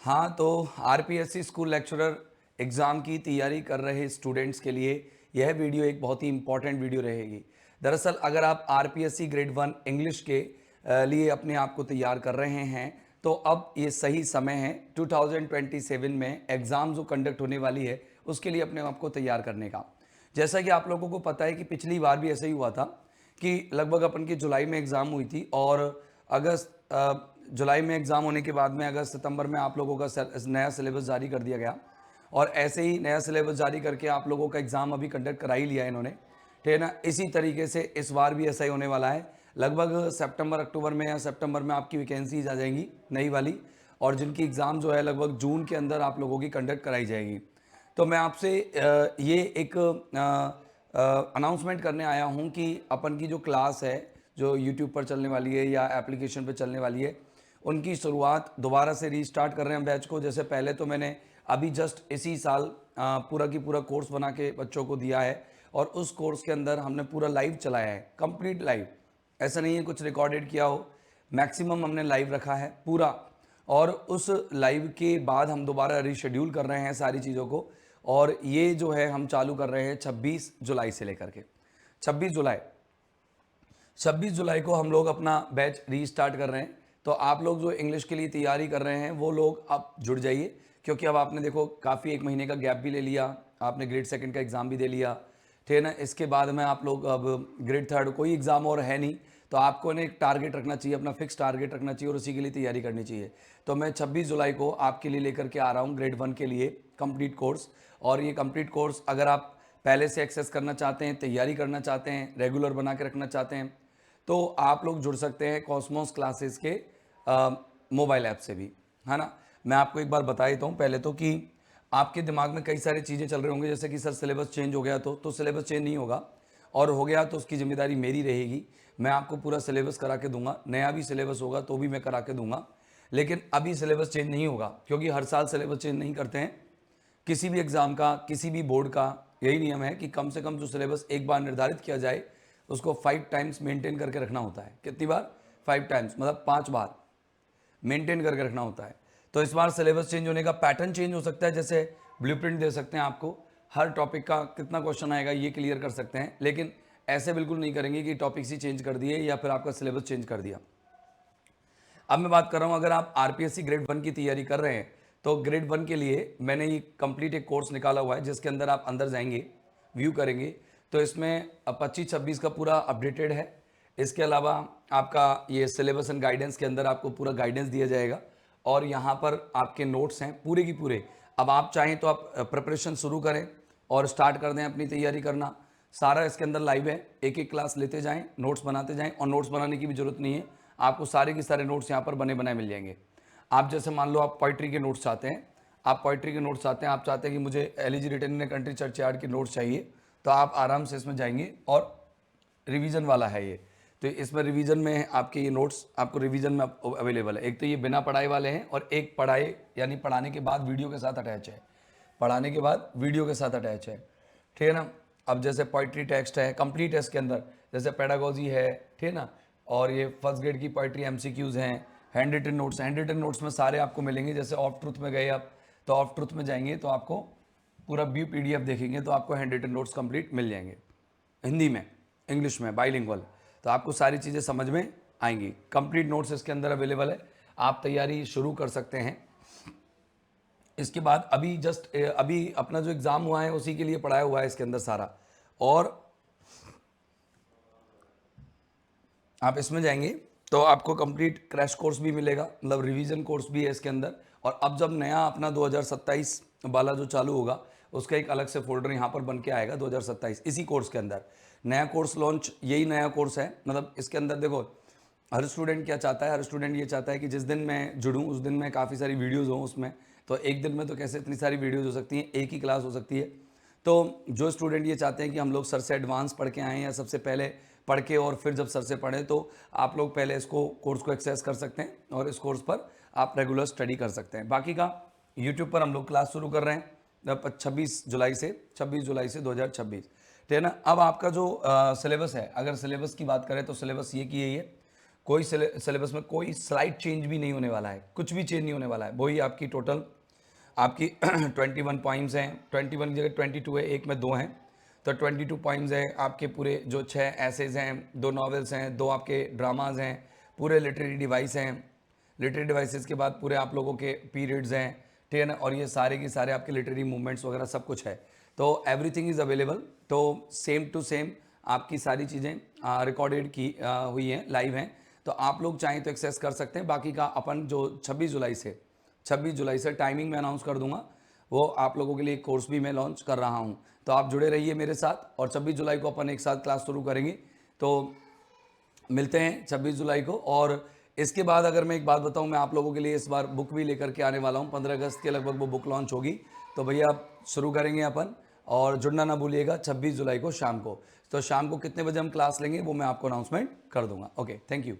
हाँ, तो RPSC school lecturer exam की तैयारी कर रहे स्टूडेंट्स के लिए यह वीडियो एक बहुत ही इम्पॉर्टेंट वीडियो रहेगी। दरअसल अगर आप आरपीएससी ग्रेड 1 इंग्लिश के लिए अपने आप को तैयार कर रहे हैं, तो अब ये सही समय है 2027 में एग्ज़ाम जो कंडक्ट होने वाली है, उसके लिए अपने आप को तैयार करने का। जैसा कि आप लोगों को पता है कि पिछली बार भी ऐसा ही हुआ था कि लगभग अपन की जुलाई में एग्ज़ाम हुई थी और जुलाई में एग्ज़ाम होने के बाद में अगस्त सितंबर में आप लोगों का नया सिलेबस जारी कर दिया गया और ऐसे ही नया सिलेबस जारी करके आप लोगों का एग्ज़ाम अभी कंडक्ट करा ही लिया है इन्होंने, ठीक है ना। इसी तरीके से इस बार भी ऐसा ही होने वाला है। लगभग सितंबर अक्टूबर में या सितंबर में आपकी वैकेंसीज आ जाएंगी नई वाली, और जिनकी एग्ज़ाम जो है लगभग जून के अंदर आप लोगों की कंडक्ट कराई जाएगी। तो मैं आपसे ये एक अनाउंसमेंट करने आया हूँ कि अपन की जो क्लास है, जो यूट्यूब पर चलने वाली है या एप्लीकेशन पर चलने वाली है, उनकी शुरुआत दोबारा से रीस्टार्ट कर रहे हैं बैच को। जैसे पहले तो मैंने अभी जस्ट इसी साल पूरा की पूरा कोर्स बना के बच्चों को दिया है और उस कोर्स के अंदर हमने पूरा लाइव चलाया है, कंप्लीट लाइव। ऐसा नहीं है कुछ रिकॉर्डेड किया हो, मैक्सिमम हमने लाइव रखा है पूरा। और उस लाइव के बाद हम दोबारा रीशेड्यूल कर रहे हैं सारी चीज़ों को, और ये जो है हम चालू कर रहे हैं 26 जुलाई से लेकर के 26 जुलाई 26 जुलाई को हम लोग अपना बैच रीस्टार्ट कर रहे हैं। तो आप लोग जो इंग्लिश के लिए तैयारी कर रहे हैं वो लोग अब जुड़ जाइए, क्योंकि अब आपने देखो काफ़ी एक महीने का गैप भी ले लिया, आपने ग्रेड सेकंड का एग्ज़ाम भी दे लिया, ठीक है ना। इसके बाद में आप लोग अब ग्रेड थर्ड कोई एग्ज़ाम और है नहीं, तो आपको ना एक टारगेट रखना चाहिए, अपना फिक्स टारगेट रखना चाहिए और उसी के लिए तैयारी करनी चाहिए। तो मैं 26 जुलाई को आपके लिए लेकर के आ रहा हूँ ग्रेड 1 के लिए कंप्लीट कोर्स। और ये कंप्लीट कोर्स अगर आप पहले से एक्सेस करना चाहते हैं, तैयारी करना चाहते हैं, रेगुलर बना के रखना चाहते हैं, तो आप लोग जुड़ सकते हैं कॉस्मोस क्लासेस के मोबाइल ऐप से भी, है ना। मैं आपको एक बार बता देता हूँ पहले तो कि आपके दिमाग में कई सारी चीज़ें चल रही होंगी, जैसे कि सर सिलेबस चेंज हो गया तो सिलेबस चेंज नहीं होगा, और हो गया तो उसकी जिम्मेदारी मेरी रहेगी। मैं आपको पूरा सिलेबस करा के दूंगा, नया भी सिलेबस होगा तो भी मैं करा के दूंगा। लेकिन अभी सिलेबस चेंज नहीं होगा, क्योंकि हर साल सिलेबस चेंज नहीं करते हैं किसी भी एग्ज़ाम का, किसी भी बोर्ड का। यही नियम है कि कम से कम जो सिलेबस एक बार निर्धारित किया जाए उसको 5 टाइम्स मेंटेन करके रखना होता है। कितनी बार? 5 टाइम्स, मतलब 5 बार मेंटेन करके रखना होता है। तो इस बार सिलेबस चेंज होने का पैटर्न चेंज हो सकता है, जैसे ब्लूप्रिंट दे सकते हैं आपको, हर टॉपिक का कितना क्वेश्चन आएगा ये क्लियर कर सकते हैं, लेकिन ऐसे बिल्कुल नहीं करेंगे कि टॉपिक्स ही चेंज कर दिए या फिर आपका सिलेबस चेंज कर दिया। अब मैं बात कर रहा हूँ, अगर आप आरपीएससी ग्रेड 1 की तैयारी कर रहे हैं तो ग्रेड 1 के लिए मैंने ये कंप्लीट एक कोर्स निकाला हुआ है, जिसके अंदर आप अंदर जाएंगे, व्यू करेंगे तो इसमें 25-26 का पूरा अपडेटेड है। इसके अलावा आपका ये सिलेबस एंड गाइडेंस के अंदर आपको पूरा गाइडेंस दिया जाएगा, और यहाँ पर आपके नोट्स हैं पूरे की पूरे। अब आप चाहें तो आप प्रिपरेशन शुरू करें और स्टार्ट कर दें अपनी तैयारी करना। सारा इसके अंदर लाइव है, एक एक क्लास लेते जाएं, नोट्स बनाते जाएं, और नोट्स बनाने की भी जरूरत नहीं है, आपको सारे के सारे नोट्स यहाँ पर बने बनाए मिल जाएंगे। आप जैसे मान लो आप पोइट्री के नोट्स चाहते हैं, आप पोइट्री के नोट्स चाहते हैं, आप चाहते हैं कि मुझे elegy written in a country churchyard के नोट्स चाहिए, तो आप आराम से इसमें जाएंगे, और रिवीजन वाला है ये, तो इसमें रिवीजन में आपके ये नोट्स आपको रिवीजन में अवेलेबल है। एक तो ये बिना पढ़ाई वाले हैं, और एक पढ़ाई यानी पढ़ाने के बाद वीडियो के साथ अटैच है, पढ़ाने के बाद वीडियो के साथ अटैच है, ठीक है ना। अब जैसे पोइट्री टेक्स्ट है कंप्लीट है इसके अंदर, जैसे पेडागोजी है, ठीक है ना, और ये फर्स्ट ग्रेड की पोइट्री एमसीक्यूज हैं, hand written notes, hand written notes में सारे आपको मिलेंगे। जैसे ऑफ ट्रुथ में गए आप, तो ऑफ ट्रुथ में जाएंगे तो आपको पूरा व्यू पीडीएफ देखेंगे तो आपको हैंड रिटन नोट्स कंप्लीट मिल जाएंगे, हिंदी में, इंग्लिश में, बाइलिंगुअल। तो आपको सारी चीज़ें समझ में आएंगी। कंप्लीट नोट्स इसके अंदर अवेलेबल है, आप तैयारी शुरू कर सकते हैं। इसके बाद अभी जस्ट अभी अपना जो एग्ज़ाम हुआ है उसी के लिए पढ़ाया हुआ है इसके अंदर सारा, और आप इसमें जाएंगे तो आपको कंप्लीट क्रैश कोर्स भी मिलेगा, मतलब रिवीजन कोर्स भी है इसके अंदर। और अब जब नया अपना 2027 वाला जो चालू होगा उसका एक अलग से फोल्डर यहाँ पर बन के आएगा 2027, इसी कोर्स के अंदर नया कोर्स लॉन्च, यही नया कोर्स है। मतलब इसके अंदर देखो हर स्टूडेंट क्या चाहता है, हर स्टूडेंट ये चाहता है कि जिस दिन मैं जुड़ूं उस दिन में काफ़ी सारी वीडियोज़ हों उसमें। तो एक दिन में तो कैसे इतनी सारी वीडियोज़ हो सकती हैं, एक ही क्लास हो सकती है। तो जो स्टूडेंट ये चाहते हैं कि हम लोग सर से एडवांस पढ़ के आएँ या सबसे पहले पढ़ के और फिर जब सर से पढ़ें, तो आप लोग पहले इसको कोर्स को एक्सेस कर सकते हैं और इस कोर्स पर आप रेगुलर स्टडी कर सकते हैं। बाकी का यूट्यूब पर हम लोग क्लास शुरू कर रहे हैं 26 जुलाई से 2026, ठीक है ना। अब आपका जो सिलेबस है, अगर सिलेबस की बात करें तो सिलेबस ये की है, कोई सिलेबस में कोई स्लाइट चेंज भी नहीं होने वाला है, कुछ भी चेंज नहीं होने वाला है। वही आपकी टोटल आपकी 21 पॉइंट्स हैं, 21 की जगह 22 है, एक में 2 हैं, तो 22 पॉइंट्स हैं आपके पूरे। जो 6 एसेज हैं, 2 नॉवेल्स हैं, 2 आपके ड्रामाज हैं, पूरे लिटरेरी डिवाइस हैं, लिटरेरी डिवाइसेस के बाद पूरे आप लोगों के पीरियड्स हैं, ठीक है ना, और ये सारे के सारे आपके लिटरेरी मूवमेंट्स वगैरह सब कुछ है। तो एवरीथिंग इज़ अवेलेबल। तो सेम टू सेम आपकी सारी चीज़ें रिकॉर्डेड की हुई हैं, लाइव हैं, तो आप लोग चाहें तो एक्सेस कर सकते हैं। बाकी का अपन जो 26 जुलाई से टाइमिंग मैं अनाउंस कर दूंगा, वो आप लोगों के लिए एक कोर्स भी मैं लॉन्च कर रहा हूं, तो आप जुड़े रहिए मेरे साथ। और 26 जुलाई को अपन एक साथ क्लास शुरू करेंगे, तो मिलते हैं 26 जुलाई को। और इसके बाद अगर मैं एक बात बताऊं, मैं आप लोगों के लिए इस बार बुक भी लेकर के आने वाला हूं, 15 अगस्त के लगभग वो बुक लॉन्च होगी। तो भैया आप शुरू करेंगे अपन, और जुड़ना ना भूलिएगा 26 जुलाई को शाम को। तो शाम को कितने बजे हम क्लास लेंगे वो मैं आपको अनाउंसमेंट कर दूंगा। Okay, thank you.